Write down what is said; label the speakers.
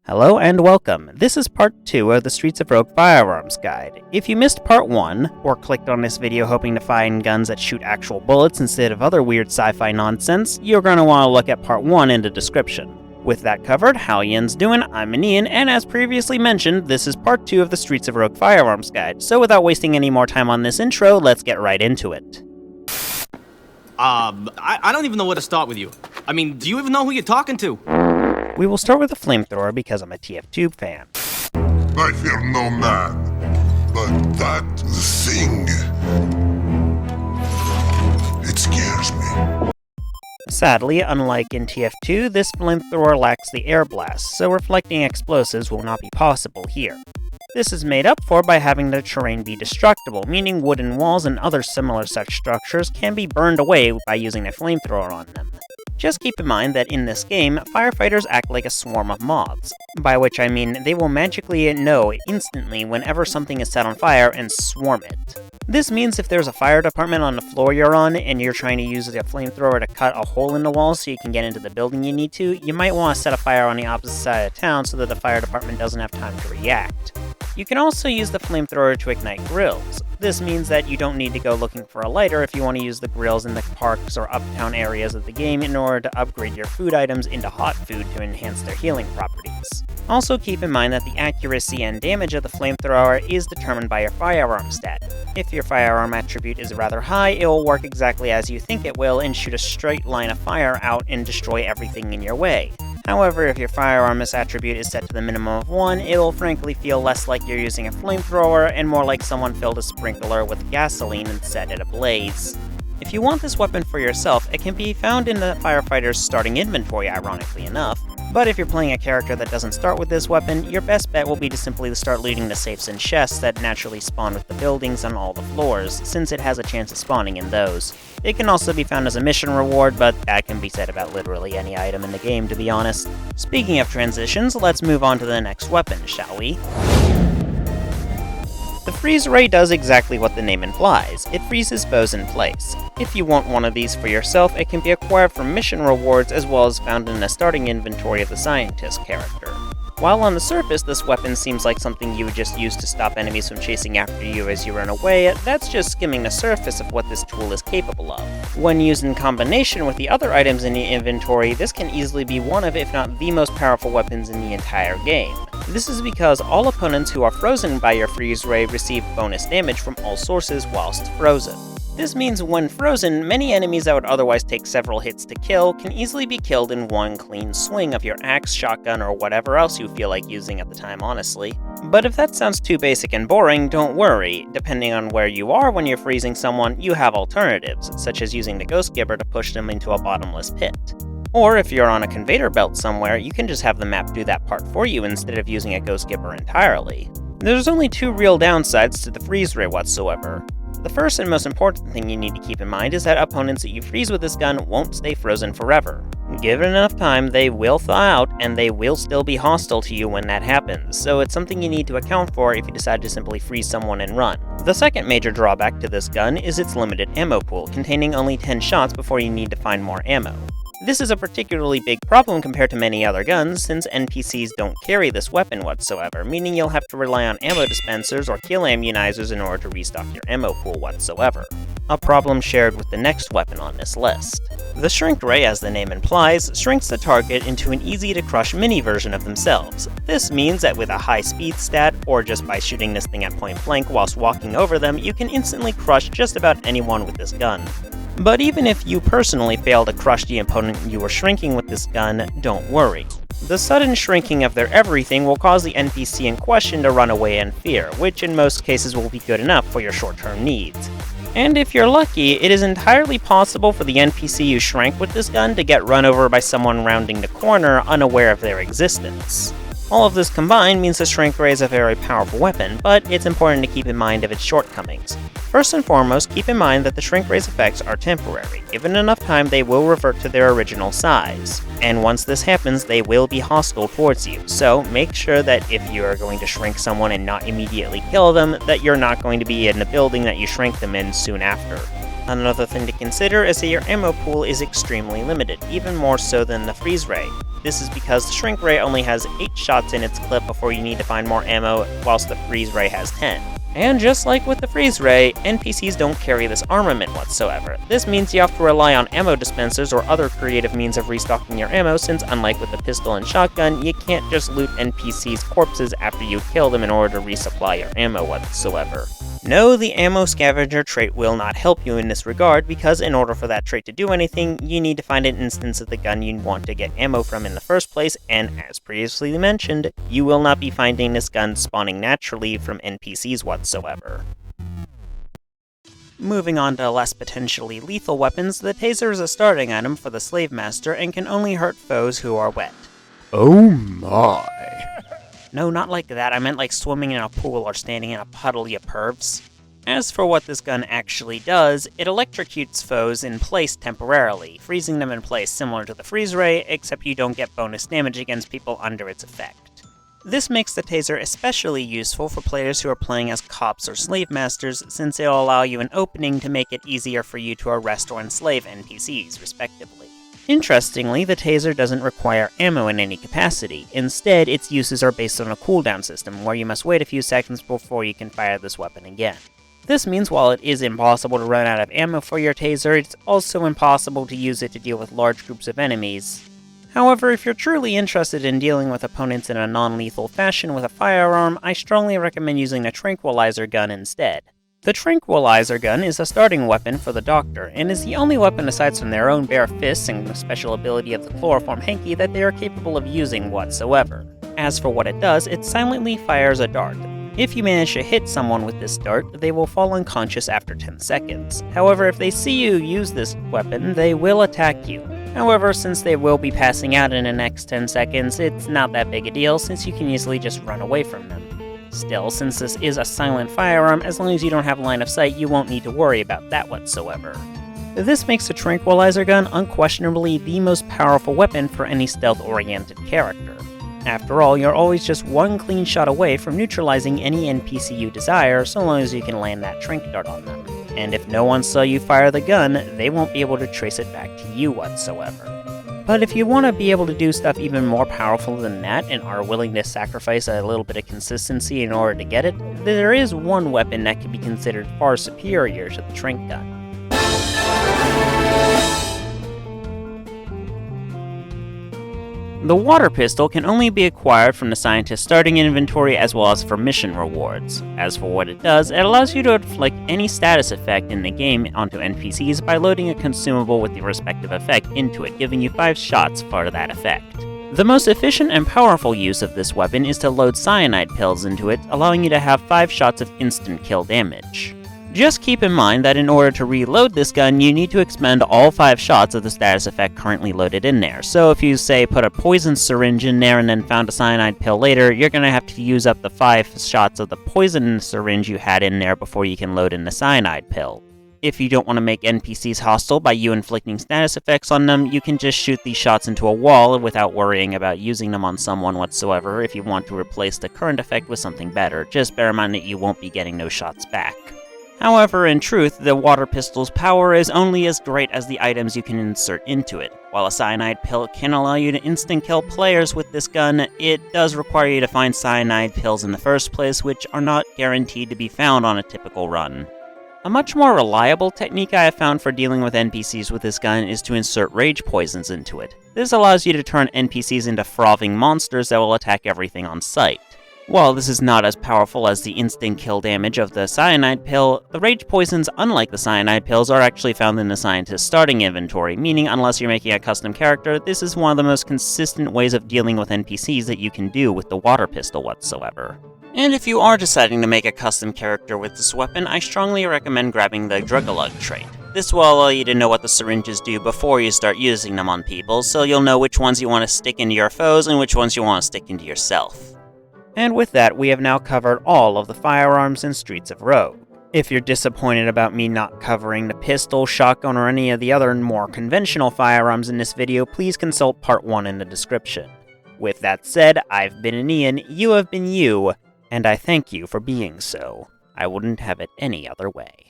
Speaker 1: Hello and welcome. This is part 2 of the Streets of Rogue Firearms guide. If you missed part 1, or clicked on this video hoping to find guns that shoot actual bullets instead of other weird sci-fi nonsense, you're going to want to look at part 1 in the description. With that covered, how yin's doing? I'm Ian, and as previously mentioned, this is part 2 of the Streets of Rogue Firearms guide, so without wasting any more time on this intro, let's get right into it.
Speaker 2: I don't even know where to start with you. I mean, do you even know who you're talking to?
Speaker 1: We will start with a flamethrower because I'm a TF2 fan.
Speaker 3: I fear no man, but that thing, it scares me.
Speaker 1: Sadly, unlike in TF2, this flamethrower lacks the air blast, so reflecting explosives will not be possible here. This is made up for by having the terrain be destructible, meaning wooden walls and other similar such structures can be burned away by using a flamethrower on them. Just keep in mind that in this game, firefighters act like a swarm of moths, by which I mean they will magically know instantly whenever something is set on fire and swarm it. This means if there's a fire department on the floor you're on and you're trying to use a flamethrower to cut a hole in the wall so you can get into the building you need to, you might want to set a fire on the opposite side of town so that the fire department doesn't have time to react. You can also use the flamethrower to ignite grills. This means that you don't need to go looking for a lighter if you want to use the grills in the parks or uptown areas of the game in order to upgrade your food items into hot food to enhance their healing properties. Also keep in mind that the accuracy and damage of the flamethrower is determined by your firearm stat. If your firearm attribute is rather high, it will work exactly as you think it will and shoot a straight line of fire out and destroy everything in your way. However, if your firearm's attribute is set to the minimum of 1, it'll frankly feel less like you're using a flamethrower and more like someone filled a sprinkler with gasoline and set it ablaze. If you want this weapon for yourself, it can be found in the firefighter's starting inventory, ironically enough. But if you're playing a character that doesn't start with this weapon, your best bet will be to simply start looting the safes and chests that naturally spawn with the buildings on all the floors, since it has a chance of spawning in those. It can also be found as a mission reward, but that can be said about literally any item in the game, to be honest. Speaking of transitions, let's move on to the next weapon, shall we? The freeze ray does exactly what the name implies. It freezes foes in place. If you want one of these for yourself, it can be acquired from mission rewards as well as found in the starting inventory of the scientist character. While on the surface this weapon seems like something you would just use to stop enemies from chasing after you as you run away, that's just skimming the surface of what this tool is capable of. When used in combination with the other items in the inventory, this can easily be one of, if not the most powerful weapons in the entire game. This is because all opponents who are frozen by your freeze ray receive bonus damage from all sources whilst frozen. This means when frozen, many enemies that would otherwise take several hits to kill can easily be killed in one clean swing of your axe, shotgun, or whatever else you feel like using at the time, honestly. But if that sounds too basic and boring, don't worry. Depending on where you are when you're freezing someone, you have alternatives, such as using the ghost gibber to push them into a bottomless pit. Or if you're on a conveyor belt somewhere, you can just have the map do that part for you instead of using a ghost gibber entirely. There's only 2 real downsides to the freeze ray whatsoever. The first and most important thing you need to keep in mind is that opponents that you freeze with this gun won't stay frozen forever. Given enough time, they will thaw out, and they will still be hostile to you when that happens, so it's something you need to account for if you decide to simply freeze someone and run. The second major drawback to this gun is its limited ammo pool, containing only 10 shots before you need to find more ammo. This is a particularly big problem compared to many other guns, since NPCs don't carry this weapon whatsoever, meaning you'll have to rely on ammo dispensers or kill ammunizers in order to restock your ammo pool whatsoever. A problem shared with the next weapon on this list. The shrink ray, as the name implies, shrinks the target into an easy-to-crush mini version of themselves. This means that with a high speed stat, or just by shooting this thing at point blank whilst walking over them, you can instantly crush just about anyone with this gun. But even if you personally fail to crush the opponent you were shrinking with this gun, don't worry. The sudden shrinking of their everything will cause the NPC in question to run away in fear, which in most cases will be good enough for your short-term needs. And if you're lucky, it is entirely possible for the NPC you shrank with this gun to get run over by someone rounding the corner unaware of their existence. All of this combined means the shrink ray is a very powerful weapon, but it's important to keep in mind of its shortcomings. First and foremost, keep in mind that the shrink ray's effects are temporary. Given enough time, they will revert to their original size. And once this happens, they will be hostile towards you, so make sure that if you are going to shrink someone and not immediately kill them, that you're not going to be in the building that you shrank them in soon after. Another thing to consider is that your ammo pool is extremely limited, even more so than the freeze ray. This is because the shrink ray only has 8 shots in its clip before you need to find more ammo, whilst the freeze ray has 10. And just like with the freeze ray, NPCs don't carry this armament whatsoever. This means you have to rely on ammo dispensers or other creative means of restocking your ammo, since unlike with the pistol and shotgun, you can't just loot NPCs' corpses after you kill them in order to resupply your ammo whatsoever. No, the ammo scavenger trait will not help you in this regard, because in order for that trait to do anything, you need to find an instance of the gun you want to get ammo from in the first place, and as previously mentioned, you will not be finding this gun spawning naturally from NPCs whatsoever. Moving on to less potentially lethal weapons, the Taser is a starting item for the Slave Master and can only hurt foes who are wet.
Speaker 4: Oh my.
Speaker 1: No, not like that, I meant like swimming in a pool or standing in a puddle, you pervs. As for what this gun actually does, it electrocutes foes in place temporarily, freezing them in place similar to the freeze ray, except you don't get bonus damage against people under its effect. This makes the Taser especially useful for players who are playing as cops or slave masters, since it'll allow you an opening to make it easier for you to arrest or enslave NPCs, respectively. Interestingly, the Taser doesn't require ammo in any capacity. Instead, its uses are based on a cooldown system, where you must wait a few seconds before you can fire this weapon again. This means while it is impossible to run out of ammo for your Taser, it's also impossible to use it to deal with large groups of enemies. However, if you're truly interested in dealing with opponents in a non-lethal fashion with a firearm, I strongly recommend using the tranquilizer gun instead. The tranquilizer gun is a starting weapon for the Doctor, and is the only weapon aside from their own bare fists and the special ability of the chloroform hanky that they are capable of using whatsoever. As for what it does, it silently fires a dart. If you manage to hit someone with this dart, they will fall unconscious after 10 seconds. However, if they see you use this weapon, they will attack you. However, since they will be passing out in the next 10 seconds, it's not that big a deal since you can easily just run away from them. Still, since this is a silent firearm, as long as you don't have line of sight, you won't need to worry about that whatsoever. This makes the tranquilizer gun unquestionably the most powerful weapon for any stealth-oriented character. After all, you're always just one clean shot away from neutralizing any NPC you desire, so long as you can land that trank dart on them. And if no one saw you fire the gun, they won't be able to trace it back to you whatsoever. But if you want to be able to do stuff even more powerful than that, and are willing to sacrifice a little bit of consistency in order to get it, there is one weapon that can be considered far superior to the trank gun. The water pistol can only be acquired from the scientist's starting inventory as well as for mission rewards. As for what it does, it allows you to inflict any status effect in the game onto NPCs by loading a consumable with the respective effect into it, giving you 5 shots for that effect. The most efficient and powerful use of this weapon is to load cyanide pills into it, allowing you to have 5 shots of instant kill damage. Just keep in mind that in order to reload this gun, you need to expend all 5 shots of the status effect currently loaded in there. So if you, say, put a poison syringe in there and then found a cyanide pill later, you're going to have to use up the 5 shots of the poison syringe you had in there before you can load in the cyanide pill. If you don't want to make NPCs hostile by you inflicting status effects on them, you can just shoot these shots into a wall without worrying about using them on someone whatsoever if you want to replace the current effect with something better. Just bear in mind that you won't be getting those shots back. However, in truth, the water pistol's power is only as great as the items you can insert into it. While a cyanide pill can allow you to instant kill players with this gun, it does require you to find cyanide pills in the first place, which are not guaranteed to be found on a typical run. A much more reliable technique I have found for dealing with NPCs with this gun is to insert rage poisons into it. This allows you to turn NPCs into frothing monsters that will attack everything on sight. While this is not as powerful as the instant kill damage of the cyanide pill, the rage poisons, unlike the cyanide pills, are actually found in the scientist's starting inventory, meaning unless you're making a custom character, this is one of the most consistent ways of dealing with NPCs that you can do with the water pistol whatsoever. And if you are deciding to make a custom character with this weapon, I strongly recommend grabbing the Drug-a-Lug trait. This will allow you to know what the syringes do before you start using them on people, so you'll know which ones you want to stick into your foes and which ones you want to stick into yourself. And with that, we have now covered all of the firearms in Streets of Rogue. If you're disappointed about me not covering the pistol, shotgun, or any of the other more conventional firearms in this video, please consult part 1 in the description. With that said, I've been Ian, you have been you, and I thank you for being so. I wouldn't have it any other way.